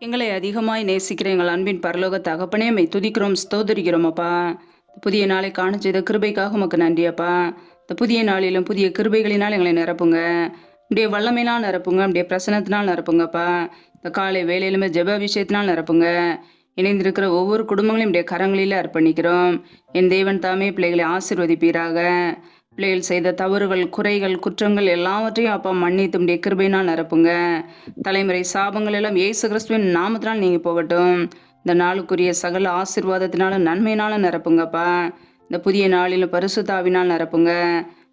எங்களை அதிகமாய் நேசிக்கிற எங்கள் அன்பின் பரலோக தகப்பனே மை துதிக்கிறோம் ஸ்தோதரிக்கிறோம் அப்பா. புதிய நாளை காண செய்த கிருபைக்காக உமக்கு நன்றி அப்பா. இந்த புதிய நாளிலும் புதிய கிருபைகளினால் எங்களை நிரப்புங்க. அப்படியே வல்லமையினால் நிரப்புங்க. அப்படியே பிரசனத்தினால் நிரப்புங்கப்பா. இந்த காலை வேலையிலுமே ஜெப விஷயத்தினால் நிரப்புங்க. இணைந்திருக்கிற ஒவ்வொரு குடும்பங்களையும் இப்படியே கரங்களில் அர்ப்பணிக்கிறோம். என் தேவன் தாமே பிள்ளைகளை ஆசீர்வதிப்பீராக. பிள்ளைகள் செய்த தவறுகள், குறைகள், குற்றங்கள் எல்லாவற்றையும் அப்பா மன்னித்து உம்முடைய கிருபையினால் நிரப்புங்க. தலைமுறை சாபங்கள் எல்லாம் இயேசு கிறிஸ்துவின் நாமத்தினால் நீங்க போகட்டும். இந்த நாளுக்குரிய சகல ஆசீர்வாதத்தினால நன்மையினால நிரப்புங்கப்பா. இந்த புதிய நாளிலும் பரிசுத்தாவினால் நிரப்புங்க.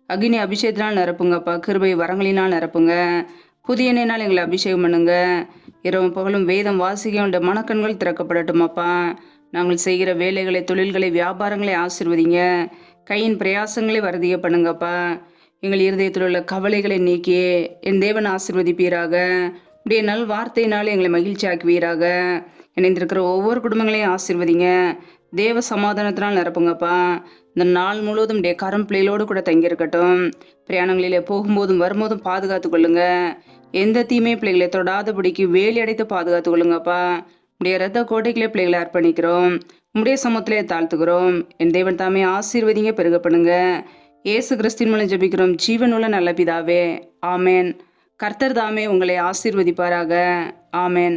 அக்னி அபிஷேகத்தினால் நிரப்புங்கப்பா. கிருபை வரங்களினால் நிரப்புங்க. புதிய எண்ணெயினால் எங்களை அபிஷேகம் பண்ணுங்க. இரவும் பகலும் வேதம் வாசிக்க மனக்கண்கள் திறக்கப்படட்டுமாப்பா. நாங்கள் செய்கிற வேலைகளை, தொழில்களை, வியாபாரங்களை ஆசீர்வதிங்க. கையின் பிரயாசங்களை வருதிய பண்ணுங்கப்பா. எங்கள் இருதயத்தில் உள்ள கவலைகளை நீக்கி என் தேவன் ஆசீர்வதிப்பீராக. உடைய நல் வார்த்தையினாலே எங்களை மகிழ்ச்சி ஆக்குவீராக. இணைந்திருக்கிற ஒவ்வொரு குடும்பங்களையும் ஆசீர்வதிங்க. தேவ சமாதானத்தினால் நிரப்புங்கப்பா. இந்த நாள் முழுவதும் உடைய கரம் பிள்ளைகளோடு கூட தங்கியிருக்கட்டும். பிரயாணங்களிலே போகும்போதும் வரும்போதும் பாதுகாத்து கொள்ளுங்க. எந்த தீமை பிள்ளைகளை தொடாதபடிக்கு வேலி அடைத்து பாதுகாத்து கொள்ளுங்கப்பா. உடைய ரத்த கோட்டைகளே பிள்ளைகளை அர்ப்பணிக்கிறோம். உம்முடைய சமூகத்திலே தாழ்த்துக்கிறோம். என் தேவன் தாமே ஆசீர்வதிங்க, பெருக பண்ணுங்க. இயேசு கிறிஸ்தின் மூலம் ஜெபிக்கிறோம் ஜீவனுள்ள நல்ல பிதாவே, ஆமேன். கர்த்தர் தாமே உங்களை ஆசீர்வதிப்பாராக. ஆமேன்.